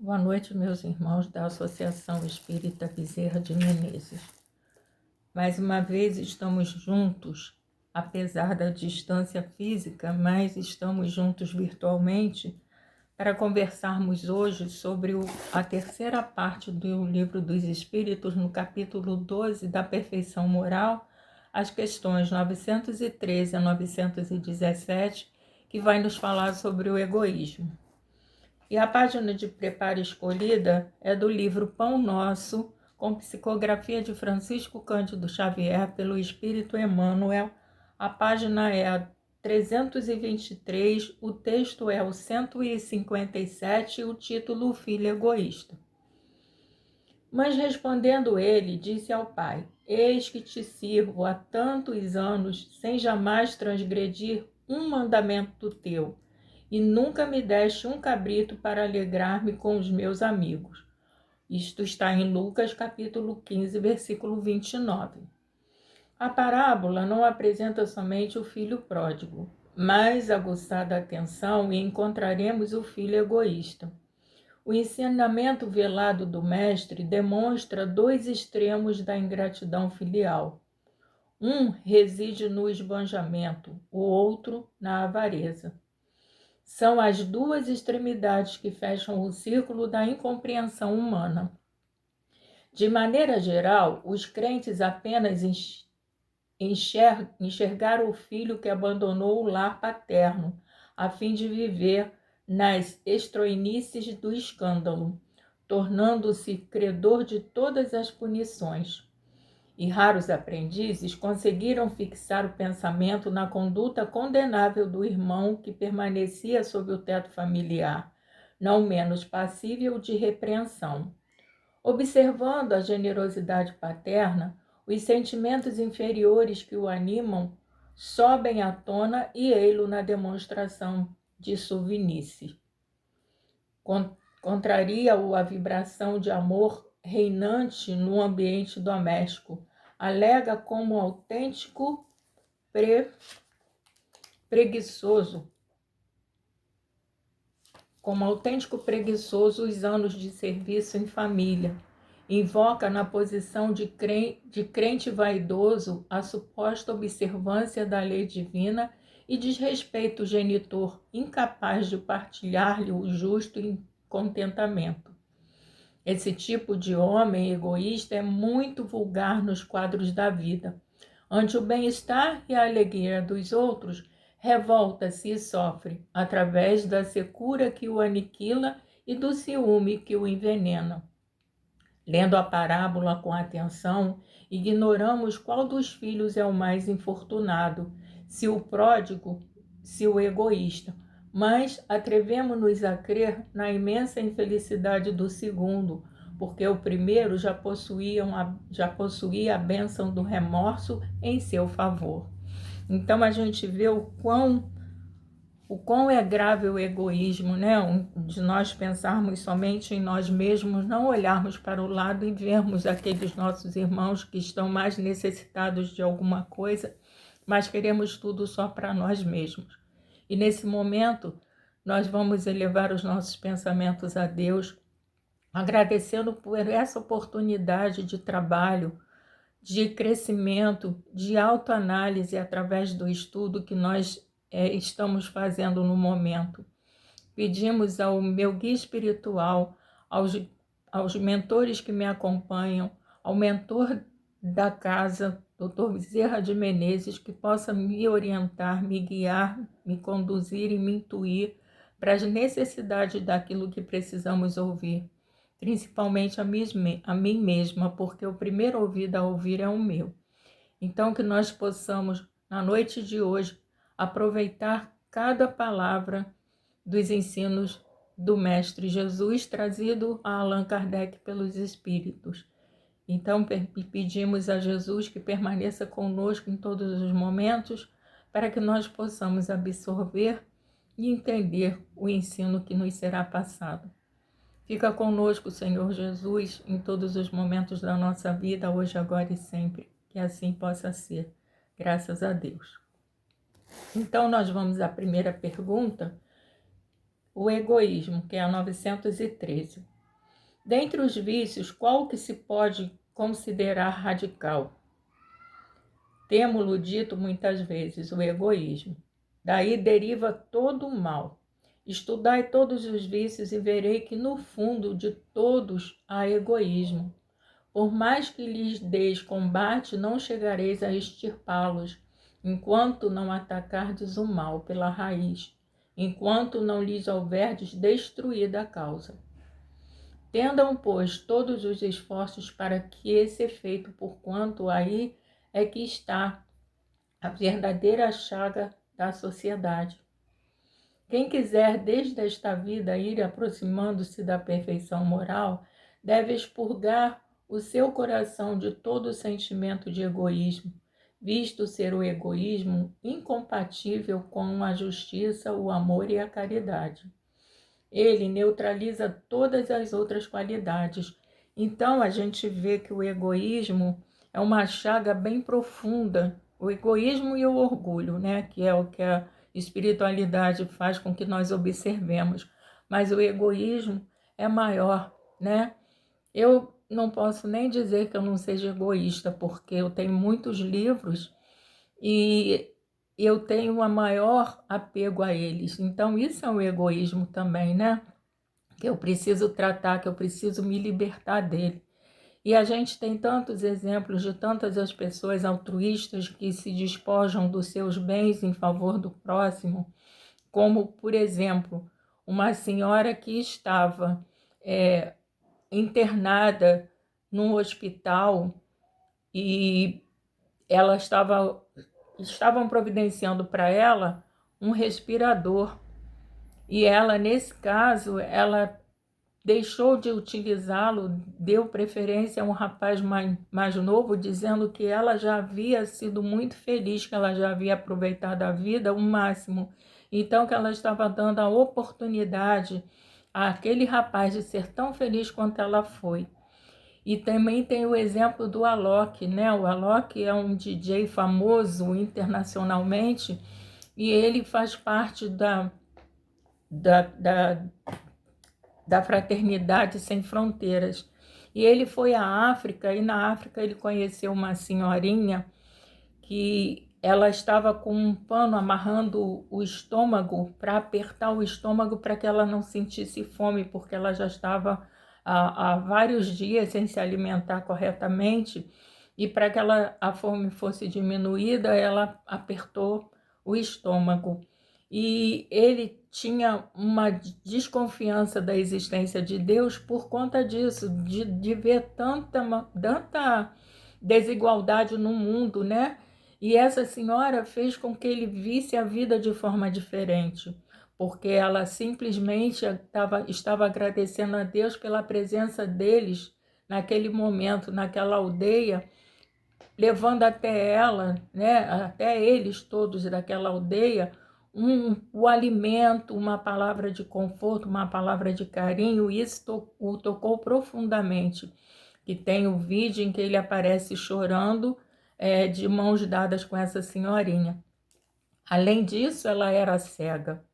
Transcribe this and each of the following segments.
Boa noite, meus irmãos da Associação Espírita Bezerra de Menezes. Mais uma vez estamos juntos, apesar da distância física, mas estamos juntos virtualmente para conversarmos hoje sobre a terceira parte do Livro dos Espíritos, no capítulo 12 da Perfeição Moral, as questões 913 a 917, que vai nos falar sobre o egoísmo. E a página de preparo escolhida é do livro Pão Nosso, com psicografia de Francisco Cândido Xavier, pelo Espírito Emmanuel. A página é a 323, o texto é o 157 e o título O Filho Egoísta. Mas respondendo ele, disse ao pai: Eis que te sirvo há tantos anos, sem jamais transgredir um mandamento teu, e nunca me deste um cabrito para alegrar-me com os meus amigos. Isto está em Lucas, capítulo 15, versículo 29. A parábola não apresenta somente o filho pródigo, mas, aguçada a atenção, encontraremos o filho egoísta. O ensinamento velado do mestre demonstra dois extremos da ingratidão filial. Um reside no esbanjamento, o outro na avareza. São as duas extremidades que fecham o círculo da incompreensão humana. De maneira geral, os crentes apenas enxergaram o filho que abandonou o lar paterno, a fim de viver nas estroinices do escândalo, tornando-se credor de todas as punições. E raros aprendizes conseguiram fixar o pensamento na conduta condenável do irmão que permanecia sob o teto familiar, não menos passível de repreensão. Observando a generosidade paterna, os sentimentos inferiores que o animam sobem à tona e ei-lo na demonstração de suvinice. Contraria-o a vibração de amor reinante no ambiente doméstico, alega como autêntico preguiçoso os anos de serviço em família. Invoca na posição de crente vaidoso a suposta observância da lei divina e desrespeita o genitor, incapaz de partilhar-lhe o justo contentamento. Esse tipo de homem egoísta é muito vulgar nos quadros da vida. Ante o bem-estar e a alegria dos outros, revolta-se e sofre, através da secura que o aniquila e do ciúme que o envenena. Lendo a parábola com atenção, ignoramos qual dos filhos é o mais infortunado, se o pródigo, se o egoísta, mas atrevemo-nos a crer na imensa infelicidade do segundo, porque o primeiro já possuía a bênção do remorso em seu favor. Então a gente vê o quão é grave o egoísmo, né? De nós pensarmos somente em nós mesmos, não olharmos para o lado e vermos aqueles nossos irmãos que estão mais necessitados de alguma coisa, mas queremos tudo só para nós mesmos. E nesse momento, nós vamos elevar os nossos pensamentos a Deus, agradecendo por essa oportunidade de trabalho, de crescimento, de autoanálise através do estudo que nós estamos fazendo no momento. Pedimos ao meu guia espiritual, aos mentores que me acompanham, ao mentor da casa, Dr. Bezerra de Menezes, que possa me orientar, me guiar, me conduzir e me intuir para as necessidades daquilo que precisamos ouvir, principalmente a mim mesma, porque o primeiro ouvido a ouvir é o meu. Então, que nós possamos, na noite de hoje, aproveitar cada palavra dos ensinos do Mestre Jesus, trazido a Allan Kardec pelos Espíritos. Então, pedimos a Jesus que permaneça conosco em todos os momentos, para que nós possamos absorver e entender o ensino que nos será passado. Fica conosco, Senhor Jesus, em todos os momentos da nossa vida, hoje, agora e sempre. Que assim possa ser. Graças a Deus. Então, nós vamos à primeira pergunta, o egoísmo, que é a 913. Dentre os vícios, qual que se pode considerar radical? Temo-lo dito muitas vezes, o egoísmo. Daí deriva todo o mal. Estudai todos os vícios e verei que no fundo de todos há egoísmo. Por mais que lhes deis combate, não chegareis a extirpá-los, enquanto não atacardes o mal pela raiz, enquanto não lhes houverdes destruído a causa. Tendam, pois, todos os esforços para que esse efeito, porquanto aí é que está a verdadeira chaga da sociedade. Quem quiser desde esta vida ir aproximando-se da perfeição moral, deve expurgar o seu coração de todo sentimento de egoísmo, visto ser o egoísmo incompatível com a justiça, o amor e a caridade. Ele neutraliza todas as outras qualidades. Então a gente vê que o egoísmo é uma chaga bem profunda, o egoísmo e o orgulho, né? Que é o que a espiritualidade faz com que nós observemos. Mas o egoísmo é maior, né? Eu não posso nem dizer que eu não seja egoísta, porque eu tenho muitos livros e eu tenho um maior apego a eles. Então, isso é um egoísmo também, né? Que eu preciso tratar, que eu preciso me libertar dele. E a gente tem tantos exemplos de tantas as pessoas altruístas que se despojam dos seus bens em favor do próximo, como, por exemplo, uma senhora que estava internada num hospital e estavam providenciando para ela um respirador. E ela, nesse caso, ela deixou de utilizá-lo, deu preferência a um rapaz mais novo, dizendo que ela já havia sido muito feliz, que ela já havia aproveitado a vida o máximo. Então, que ela estava dando a oportunidade àquele rapaz de ser tão feliz quanto ela foi. E também tem o exemplo do Alok, né? O Alok é um DJ famoso internacionalmente e ele faz parte da, da, da Fraternidade Sem Fronteiras. E ele foi à África, e na África ele conheceu uma senhorinha que ela estava com um pano amarrando o estômago para apertar o estômago para que ela não sentisse fome, porque ela já estava há vários dias sem se alimentar corretamente, e para que a fome fosse diminuída, ela apertou o estômago. E ele tinha uma desconfiança da existência de Deus por conta disso, de ver tanta desigualdade no mundo, né? E essa senhora fez com que ele visse a vida de forma diferente, porque ela simplesmente estava agradecendo a Deus pela presença deles naquele momento, naquela aldeia, levando até ela, né, até eles todos daquela aldeia, o alimento, uma palavra de conforto, uma palavra de carinho. Isso o tocou profundamente. E tem o vídeo em que ele aparece chorando, de mãos dadas com essa senhorinha. Além disso, ela era cega.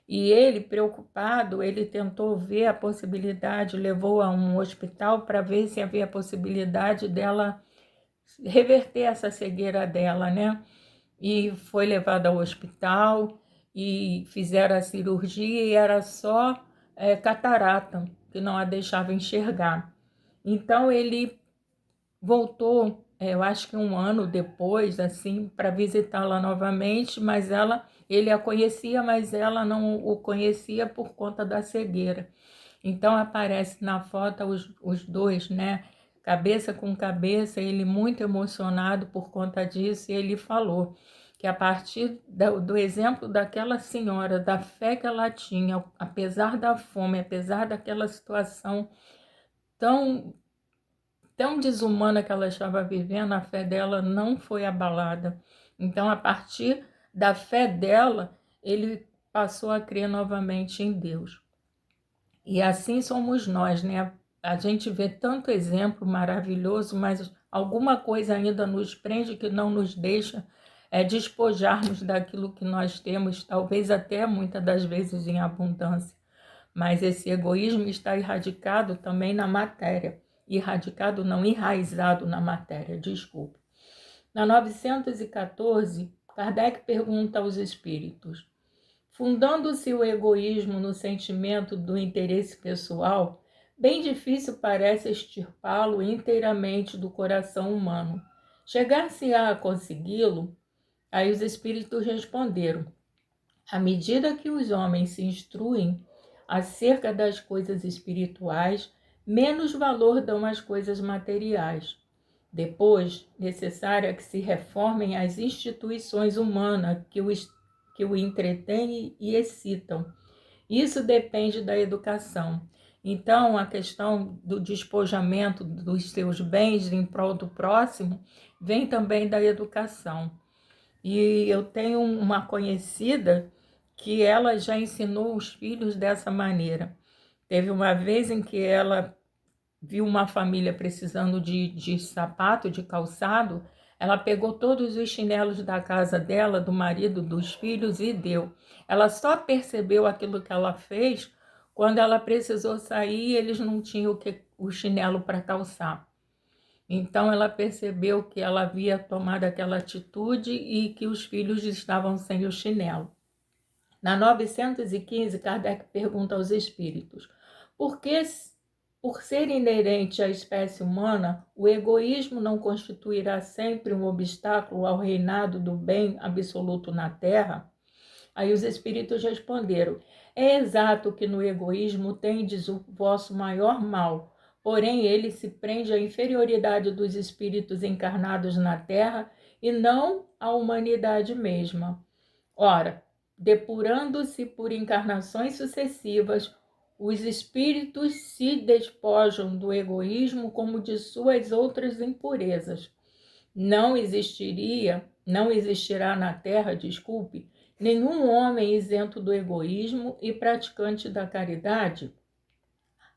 E ele, preocupado, ele tentou ver a possibilidade, levou a um hospital para ver se havia possibilidade dela reverter essa cegueira dela, né? E foi levada ao hospital e fizeram a cirurgia e era só catarata, que não a deixava enxergar. Então ele voltou, eu acho que um ano depois, assim, para visitá-la novamente, mas ele a conhecia, mas ela não o conhecia por conta da cegueira. Então aparece na foto os dois, né? Cabeça com cabeça, ele muito emocionado por conta disso, e ele falou que a partir do exemplo daquela senhora, da fé que ela tinha, apesar da fome, apesar daquela situação tão tão desumana que ela estava vivendo, a fé dela não foi abalada. Então, a partir da fé dela, ele passou a crer novamente em Deus. E assim somos nós, né? A gente vê tanto exemplo maravilhoso, mas alguma coisa ainda nos prende que não nos deixa despojarmos daquilo que nós temos, talvez até muitas das vezes em abundância. mas esse egoísmo está erradicado também na matéria. Erradicado não, enraizado na matéria, desculpe. Na 914, Kardec pergunta aos espíritos: fundando-se o egoísmo no sentimento do interesse pessoal, bem difícil parece extirpá-lo inteiramente do coração humano. Chegar-se-á a consegui-lo? Aí os espíritos responderam: à medida que os homens se instruem acerca das coisas espirituais, menos valor dão às coisas materiais. Depois, necessário é que se reformem as instituições humanas que o entretêm e excitam. Isso depende da educação. Então, a questão do despojamento dos seus bens em prol do próximo vem também da educação. E eu tenho uma conhecida que ela já ensinou os filhos dessa maneira. Teve uma vez em que ela viu uma família precisando de sapato, de calçado, ela pegou todos os chinelos da casa dela, do marido, dos filhos e deu. Ela só percebeu aquilo que ela fez quando ela precisou sair e eles não tinham o chinelo para calçar. Então ela percebeu que ela havia tomado aquela atitude e que os filhos estavam sem o chinelo. Na 915, Kardec pergunta aos espíritos: por que, por ser inerente à espécie humana, o egoísmo não constituirá sempre um obstáculo ao reinado do bem absoluto na Terra? Aí os espíritos responderam: é exato que no egoísmo tendes o vosso maior mal, porém ele se prende à inferioridade dos espíritos encarnados na Terra e não à humanidade mesma. Ora, depurando-se por encarnações sucessivas, os espíritos se despojam do egoísmo como de suas outras impurezas. Não existirá na Terra, desculpe, nenhum homem isento do egoísmo e praticante da caridade.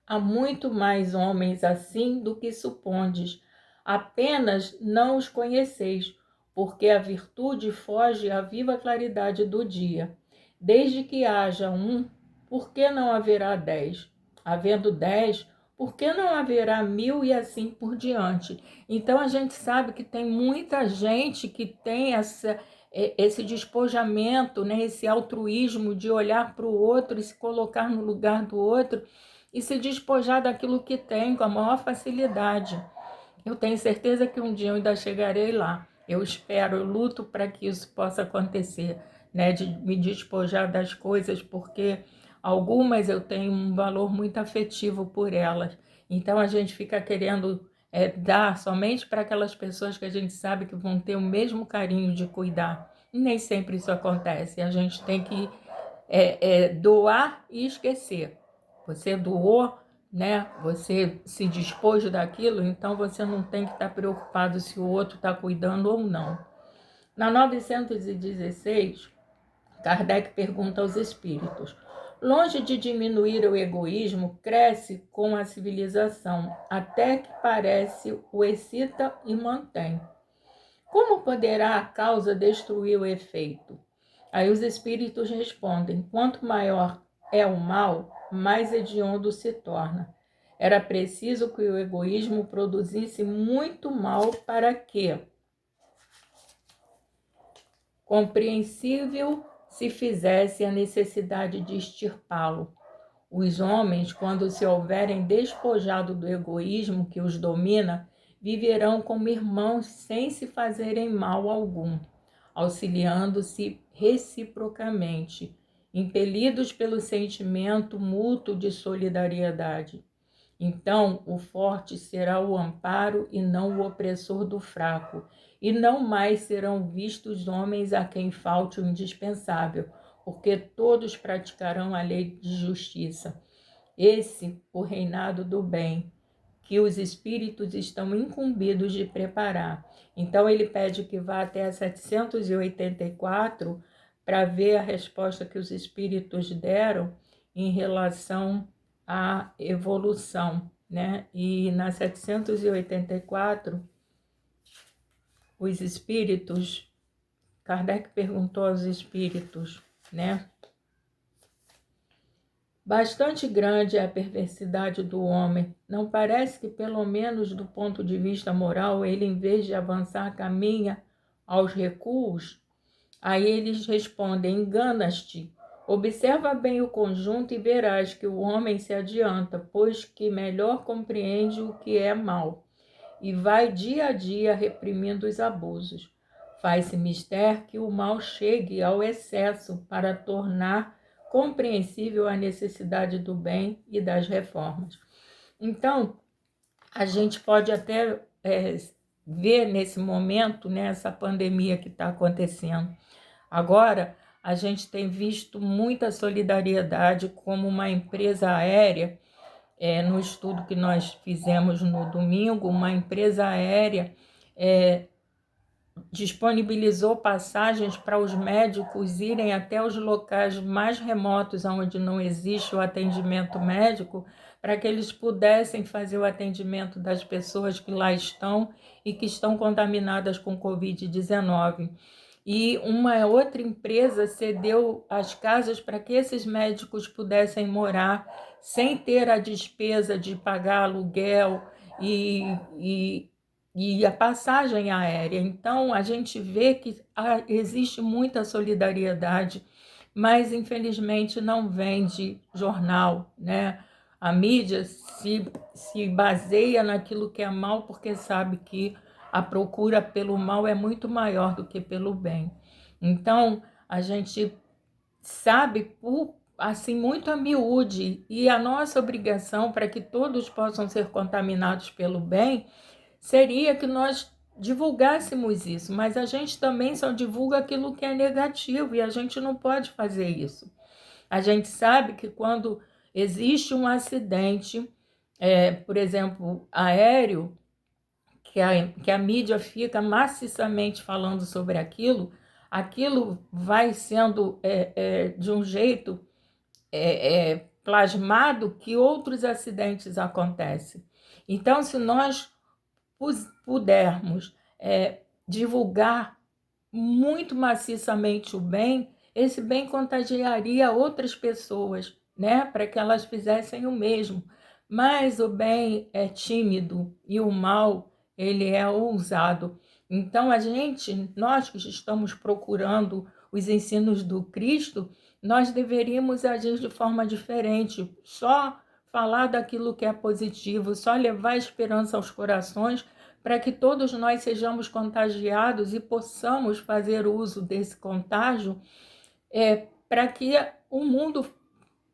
Há muito mais homens assim do que supondes, apenas não os conheceis, porque a virtude foge à viva claridade do dia. Desde que haja um, por que não haverá 10? Havendo 10, por que não haverá 1000 e assim por diante? Então a gente sabe que tem muita gente que tem esse despojamento, né, esse altruísmo de olhar para o outro e se colocar no lugar do outro e se despojar daquilo que tem com a maior facilidade. Eu tenho certeza que um dia eu ainda chegarei lá. Eu espero, eu luto para que isso possa acontecer, né, de me despojar das coisas, porque algumas eu tenho um valor muito afetivo por elas. Então a gente fica querendo dar somente para aquelas pessoas que a gente sabe que vão ter o mesmo carinho de cuidar. E nem sempre isso acontece. A gente tem que doar e esquecer. Você doou, né? Você se dispôs daquilo, então você não tem que estar preocupado se o outro está cuidando ou não. Na 916, Kardec pergunta aos espíritos: longe de diminuir o egoísmo, cresce com a civilização, até que parece o excita e mantém. Como poderá a causa destruir o efeito? Aí os espíritos respondem: quanto maior é o mal, mais hediondo se torna. Era preciso que o egoísmo produzisse muito mal para que, compreensível, se fizesse a necessidade de extirpá-lo. Os homens, quando se houverem despojado do egoísmo que os domina, viverão como irmãos sem se fazerem mal algum, auxiliando-se reciprocamente, impelidos pelo sentimento mútuo de solidariedade. Então, o forte será o amparo e não o opressor do fraco, e não mais serão vistos homens a quem falte o indispensável, porque todos praticarão a lei de justiça. Esse, o reinado do bem, que os espíritos estão incumbidos de preparar. Então, ele pede que vá até a 784 para ver a resposta que os espíritos deram em relação à evolução, né? E na 784, os espíritos, Kardec perguntou aos espíritos, né? Bastante grande é a perversidade do homem. Não parece que, pelo menos do ponto de vista moral, ele, em vez de avançar, caminha aos recuos? Aí eles respondem: enganas-te. Observa bem o conjunto e verás que o homem se adianta, pois que melhor compreende o que é mal, e vai dia a dia reprimindo os abusos. Faz-se mister que o mal chegue ao excesso para tornar compreensível a necessidade do bem e das reformas. Então, a gente pode até ver nesse momento, nessa pandemia que está acontecendo. Agora, a gente tem visto muita solidariedade, como uma empresa aérea, no estudo que nós fizemos no domingo, uma empresa aérea disponibilizou passagens para os médicos irem até os locais mais remotos, onde não existe o atendimento médico, para que eles pudessem fazer o atendimento das pessoas que lá estão e que estão contaminadas com Covid-19. E uma outra empresa cedeu as casas para que esses médicos pudessem morar sem ter a despesa de pagar aluguel e a passagem aérea. Então, a gente vê que existe muita solidariedade, mas infelizmente não vem de jornal, né? A mídia se baseia naquilo que é mal porque sabe que a procura pelo mal é muito maior do que pelo bem. Então, a gente sabe assim muito a miúde, e a nossa obrigação para que todos possam ser contaminados pelo bem seria que nós divulgássemos isso, mas a gente também só divulga aquilo que é negativo e a gente não pode fazer isso. A gente sabe que quando existe um acidente, por exemplo, aéreo, que a mídia fica maciçamente falando sobre aquilo, aquilo vai sendo de um jeito plasmado que outros acidentes acontecem. Então, se nós pudermos divulgar muito maciçamente o bem, esse bem contagiaria outras pessoas, né? Para que elas fizessem o mesmo. Mas o bem é tímido e o mal, ele é ousado. Então, nós que estamos procurando os ensinos do Cristo, nós deveríamos agir de forma diferente, só falar daquilo que é positivo, só levar esperança aos corações, para que todos nós sejamos contagiados e possamos fazer uso desse contágio para que o mundo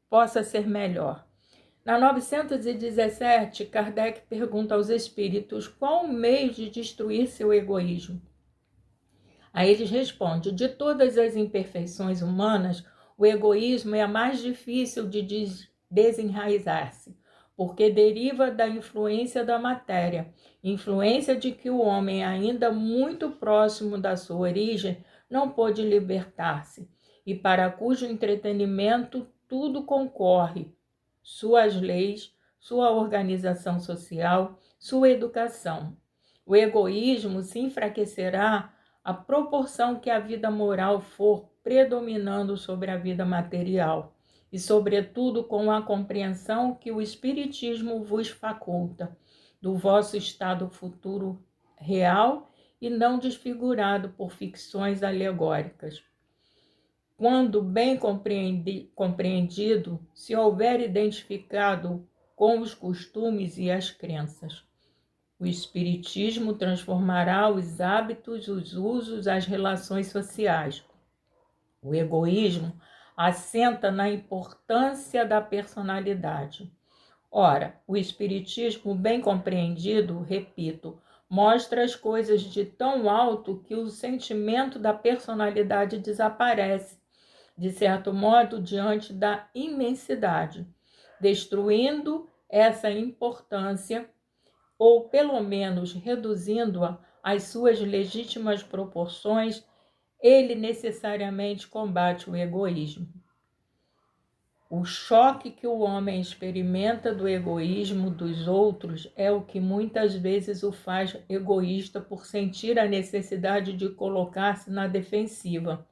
possa ser melhor. Na 917, Kardec pergunta aos espíritos qual o meio de destruir seu egoísmo. Aí eles respondem: de todas as imperfeições humanas, o egoísmo é a mais difícil de desenraizar-se, porque deriva da influência da matéria, influência de que o homem, ainda muito próximo da sua origem, não pôde libertar-se, e para cujo entretenimento tudo concorre: suas leis, sua organização social, sua educação. O egoísmo se enfraquecerá à proporção que a vida moral for predominando sobre a vida material, e sobretudo com a compreensão que o Espiritismo vos faculta, do vosso estado futuro real e não desfigurado por ficções alegóricas. Quando bem compreendido, se houver identificado com os costumes e as crenças. O Espiritismo transformará os hábitos, os usos, as relações sociais. O egoísmo assenta na importância da personalidade. Ora, o Espiritismo, bem compreendido, repito, mostra as coisas de tão alto que o sentimento da personalidade desaparece, de certo modo, diante da imensidade, destruindo essa importância, ou pelo menos reduzindo-a às suas legítimas proporções. Ele necessariamente combate o egoísmo. O choque que o homem experimenta do egoísmo dos outros é o que muitas vezes o faz egoísta, por sentir a necessidade de colocar-se na defensiva.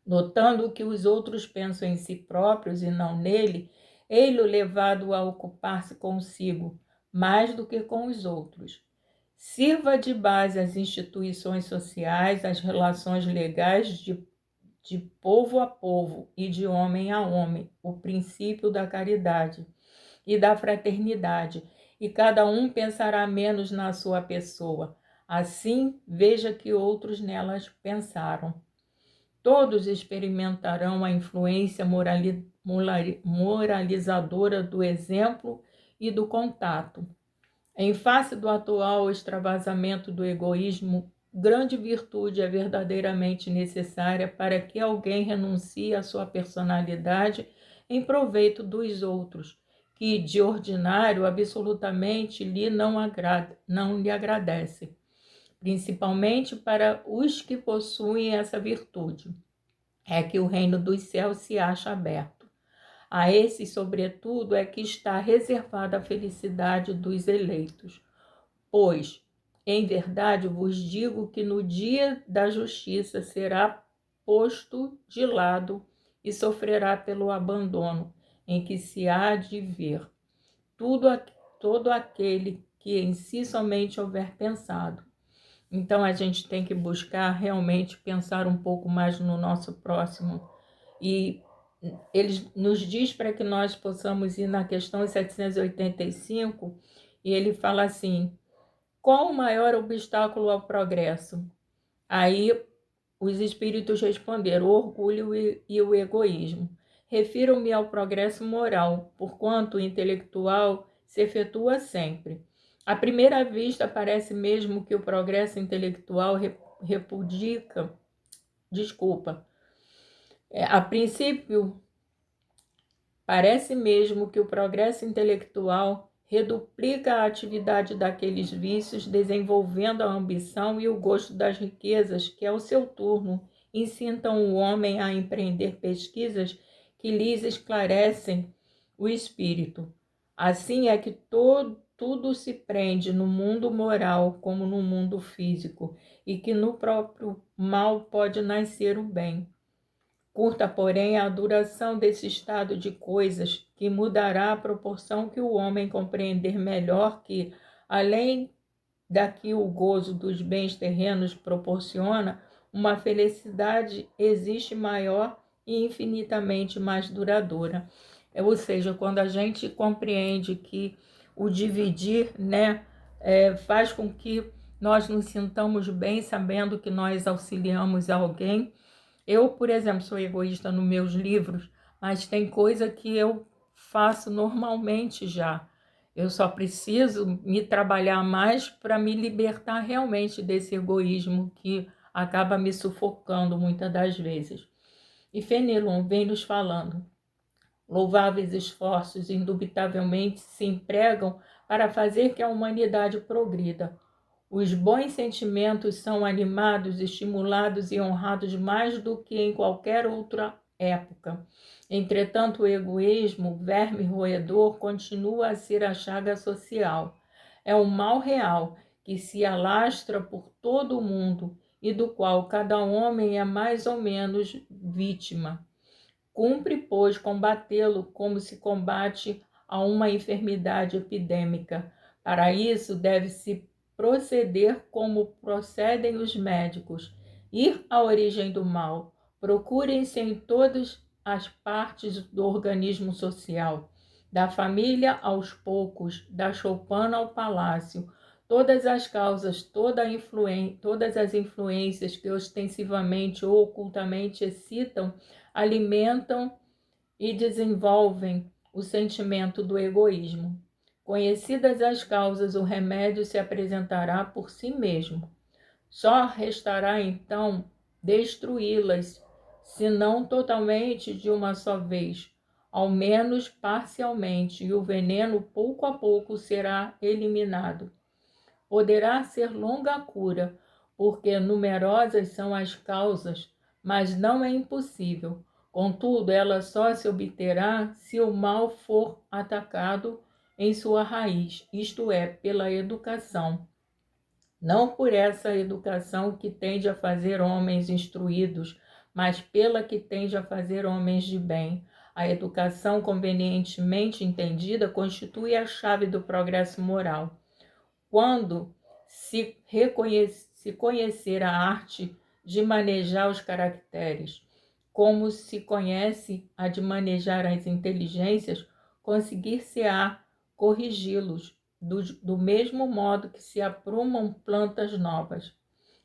Notando que os outros pensam em si próprios e não nele, ei-lo levado a ocupar-se consigo, mais do que com os outros. Sirva de base às instituições sociais, às relações legais de povo a povo e de homem a homem, o princípio da caridade e da fraternidade, e cada um pensará menos na sua pessoa. Assim, veja que outros nelas pensaram. Todos experimentarão a influência moralizadora do exemplo e do contato. Em face do atual extravasamento do egoísmo, grande virtude é verdadeiramente necessária para que alguém renuncie à sua personalidade em proveito dos outros, que, de ordinário, absolutamente não lhe agradece, principalmente para os que possuem essa virtude. É que o reino dos céus se acha aberto. A esses, sobretudo, é que está reservada a felicidade dos eleitos. Pois, em verdade, vos digo que no dia da justiça será posto de lado e sofrerá pelo abandono em que se há de ver todo aquele que em si somente houver pensado. Então, a gente tem que buscar realmente pensar um pouco mais no nosso próximo. E ele nos diz para que nós possamos ir na questão 785, e ele fala assim: qual o maior obstáculo ao progresso? Aí os espíritos responderam: o orgulho e o egoísmo. Refiro-me ao progresso moral, porquanto o intelectual se efetua sempre. À primeira vista, parece mesmo que o progresso intelectual a princípio, parece mesmo que o progresso intelectual reduplica a atividade daqueles vícios, desenvolvendo a ambição e o gosto das riquezas que, ao seu turno, incitam o homem a empreender pesquisas que lhes esclarecem o espírito. Assim é que tudo se prende no mundo moral como no mundo físico, e que no próprio mal pode nascer o bem. Curta, porém, a duração desse estado de coisas, que mudará à proporção que o homem compreender melhor que, além da que o gozo dos bens terrenos proporciona, uma felicidade existe maior e infinitamente mais duradoura. Ou seja, quando a gente compreende que o dividir, faz com que nós nos sintamos bem, sabendo que nós auxiliamos alguém. Eu, por exemplo, sou egoísta nos meus livros, mas tem coisa que eu faço normalmente já. Eu só preciso me trabalhar mais para me libertar realmente desse egoísmo que acaba me sufocando muitas das vezes. E Fenelon vem nos falando: louváveis esforços indubitavelmente se empregam para fazer que a humanidade progrida. Os bons sentimentos são animados, estimulados e honrados mais do que em qualquer outra época. Entretanto, o egoísmo, verme roedor, continua a ser a chaga social. É um mal real que se alastra por todo o mundo e do qual cada homem é mais ou menos vítima. Cumpre, pois, combatê-lo como se combate a uma enfermidade epidêmica. Para isso, deve-se proceder como procedem os médicos, ir à origem do mal. Procurem-se em todas as partes do organismo social, da família aos poucos, da choupana ao palácio, todas as causas, todas as influências que ostensivamente ou ocultamente excitam, alimentam e desenvolvem o sentimento do egoísmo. Conhecidas as causas, o remédio se apresentará por si mesmo. Só restará então destruí-las, se não totalmente de uma só vez, ao menos parcialmente, e o veneno pouco a pouco será eliminado. Poderá ser longa a cura, porque numerosas são as causas, mas não é impossível. Contudo, ela só se obterá se o mal for atacado em sua raiz, isto é, pela educação. Não por essa educação que tende a fazer homens instruídos, mas pela que tende a fazer homens de bem. A educação convenientemente entendida constitui a chave do progresso moral. Quando se conhecer a arte de manejar os caracteres, como se conhece a de manejar as inteligências, conseguir-se-á corrigi-los, do mesmo modo que se aprumam plantas novas.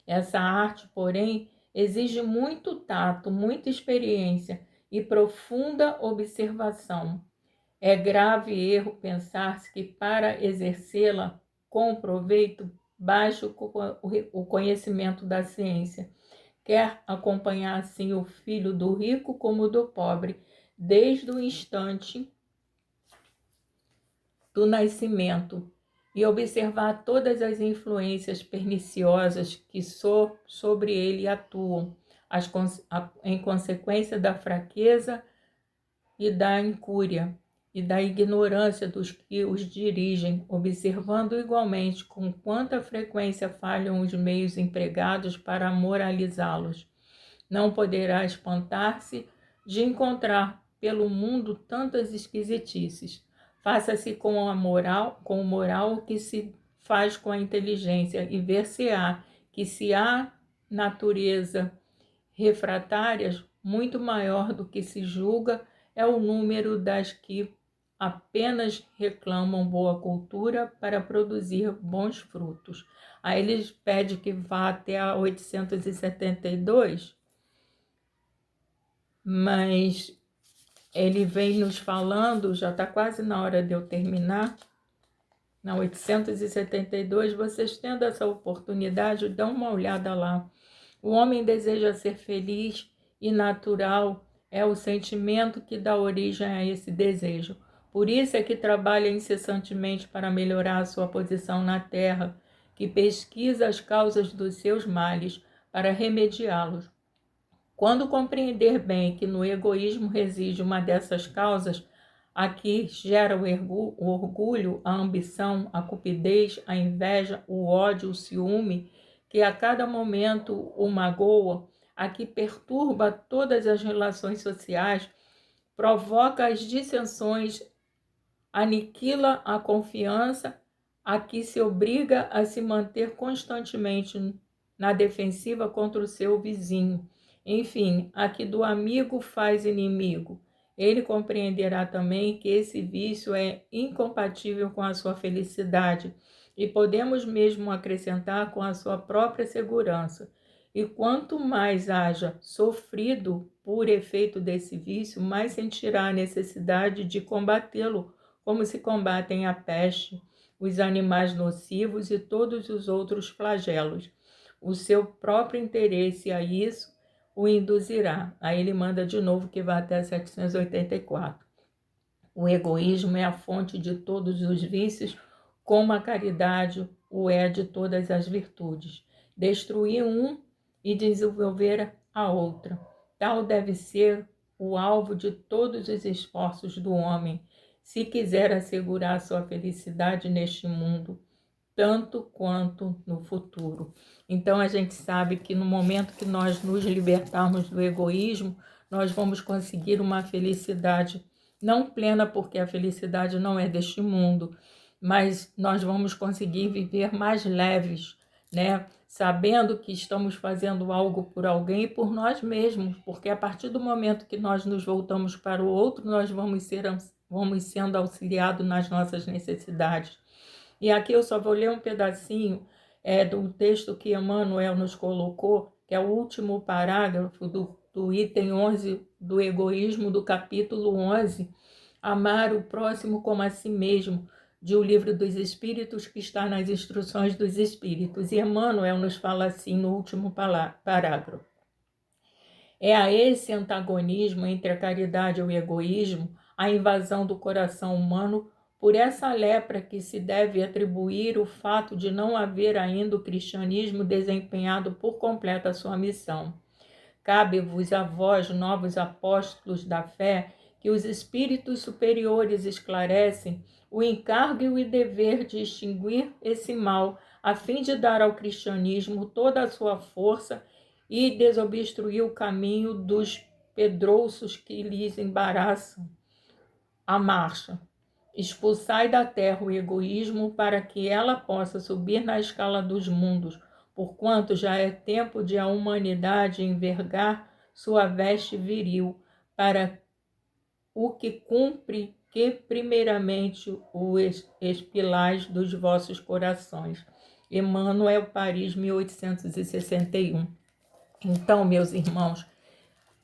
Essa arte, porém, exige muito tato, muita experiência e profunda observação. É grave erro pensar-se que para exercê-la com proveito baixe o conhecimento da ciência. Quer acompanhar assim o filho do rico como do pobre, desde o instante do nascimento, e observar todas as influências perniciosas que sobre ele atuam, em consequência da fraqueza e da incúria e da ignorância dos que os dirigem, observando igualmente com quanta frequência falham os meios empregados para moralizá-los. Não poderá espantar-se de encontrar pelo mundo tantas esquisitices. Faça-se com o moral o que se faz com a inteligência, e ver-se-á que se há natureza refratárias, muito maior do que se julga é o número das que apenas reclamam boa cultura para produzir bons frutos. Aí eles pedem que vá até a 872, mas ele vem nos falando, já está quase na hora de eu terminar, na 872, vocês tendo essa oportunidade, dão uma olhada lá. O homem deseja ser feliz e natural é o sentimento que dá origem a esse desejo. Por isso é que trabalha incessantemente para melhorar a sua posição na terra, que pesquisa as causas dos seus males para remediá-los. Quando compreender bem que no egoísmo reside uma dessas causas, a que gera o orgulho, a ambição, a cupidez, a inveja, o ódio, o ciúme, que a cada momento o magoa, a que perturba todas as relações sociais, provoca as dissensões, aniquila a confiança, a que se obriga a se manter constantemente na defensiva contra o seu vizinho. Enfim, a que do amigo faz inimigo. Ele compreenderá também que esse vício é incompatível com a sua felicidade e podemos mesmo acrescentar com a sua própria segurança. E quanto mais haja sofrido por efeito desse vício, mais sentirá a necessidade de combatê-lo, como se combatem a peste, os animais nocivos e todos os outros flagelos. O seu próprio interesse a isso o induzirá. Aí ele manda de novo que vá até 784. O egoísmo é a fonte de todos os vícios, como a caridade o é de todas as virtudes. Destruir um e desenvolver a outra. Tal deve ser o alvo de todos os esforços do homem, se quiser assegurar sua felicidade neste mundo, tanto quanto no futuro. Então a gente sabe que no momento que nós nos libertarmos do egoísmo, nós vamos conseguir uma felicidade não plena, porque a felicidade não é deste mundo, mas nós vamos conseguir viver mais leves, né? Sabendo que estamos fazendo algo por alguém e por nós mesmos, porque a partir do momento que nós nos voltamos para o outro, nós vamos sendo auxiliados nas nossas necessidades. E aqui eu só vou ler um pedacinho do texto que Emmanuel nos colocou, que é o último parágrafo do item 11 do egoísmo, do capítulo 11, amar o próximo como a si mesmo, de O Livro dos Espíritos, que está nas Instruções dos Espíritos. E Emmanuel nos fala assim no último parágrafo. É a esse antagonismo entre a caridade e o egoísmo, a invasão do coração humano, por essa lepra que se deve atribuir o fato de não haver ainda o cristianismo desempenhado por completo a sua missão. Cabe-vos a vós, novos apóstolos da fé, que os espíritos superiores esclarecem, o encargo e o dever de extinguir esse mal, a fim de dar ao cristianismo toda a sua força e desobstruir o caminho dos pedrouços que lhes embaraçam a marcha. Expulsai da terra o egoísmo para que ela possa subir na escala dos mundos, porquanto já é tempo de a humanidade envergar sua veste viril, para o que cumpre que primeiramente o expilais dos vossos corações. Emmanuel, Paris, 1861. Então, meus irmãos,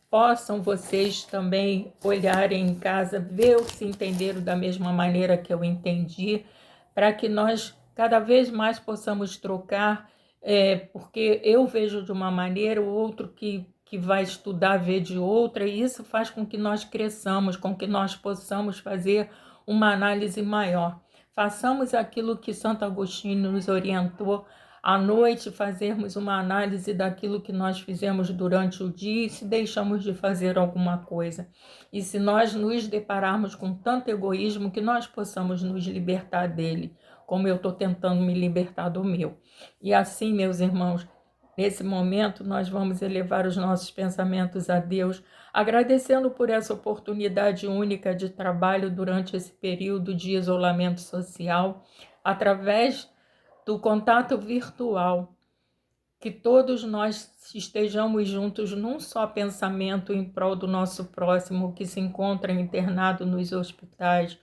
possam vocês também olharem em casa, ver se entenderam da mesma maneira que eu entendi, para que nós cada vez mais possamos trocar, porque eu vejo de uma maneira, o outro que vai estudar vê de outra, e isso faz com que nós cresçamos, com que nós possamos fazer uma análise maior. Façamos aquilo que Santo Agostinho nos orientou, à noite fazermos uma análise daquilo que nós fizemos durante o dia e se deixamos de fazer alguma coisa. E se nós nos depararmos com tanto egoísmo, que nós possamos nos libertar dele, como eu estou tentando me libertar do meu. E assim, meus irmãos, nesse momento nós vamos elevar os nossos pensamentos a Deus, agradecendo por essa oportunidade única de trabalho durante esse período de isolamento social, através do contato virtual, que todos nós estejamos juntos num só pensamento em prol do nosso próximo que se encontra internado nos hospitais,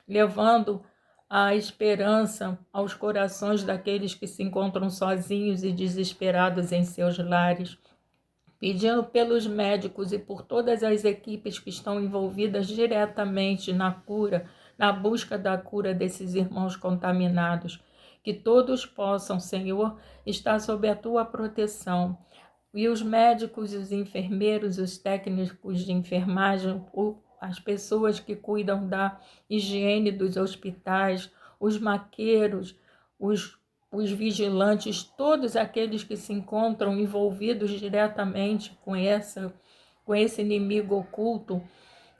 levando a esperança aos corações daqueles que se encontram sozinhos e desesperados em seus lares, pedindo pelos médicos e por todas as equipes que estão envolvidas diretamente na cura, na busca da cura desses irmãos contaminados, que todos possam, Senhor, estar sob a tua proteção. E os médicos, os enfermeiros, os técnicos de enfermagem, as pessoas que cuidam da higiene dos hospitais, os maqueiros, os vigilantes, todos aqueles que se encontram envolvidos diretamente com esse inimigo oculto,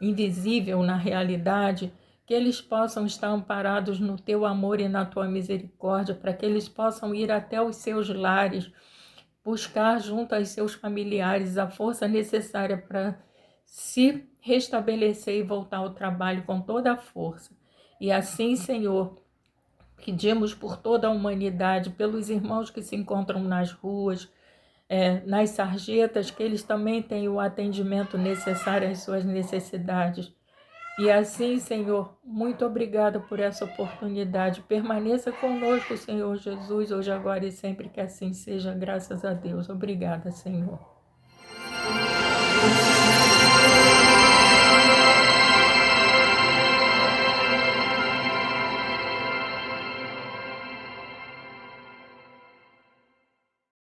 invisível na realidade, que eles possam estar amparados no teu amor e na tua misericórdia, para que eles possam ir até os seus lares, buscar junto aos seus familiares a força necessária para se restabelecer e voltar ao trabalho com toda a força. E assim, Senhor, pedimos por toda a humanidade, pelos irmãos que se encontram nas ruas, nas sarjetas, que eles também tenham o atendimento necessário às suas necessidades. E assim, Senhor, muito obrigada por essa oportunidade. Permaneça conosco, Senhor Jesus, hoje, agora e sempre, que assim seja, graças a Deus. Obrigada, Senhor.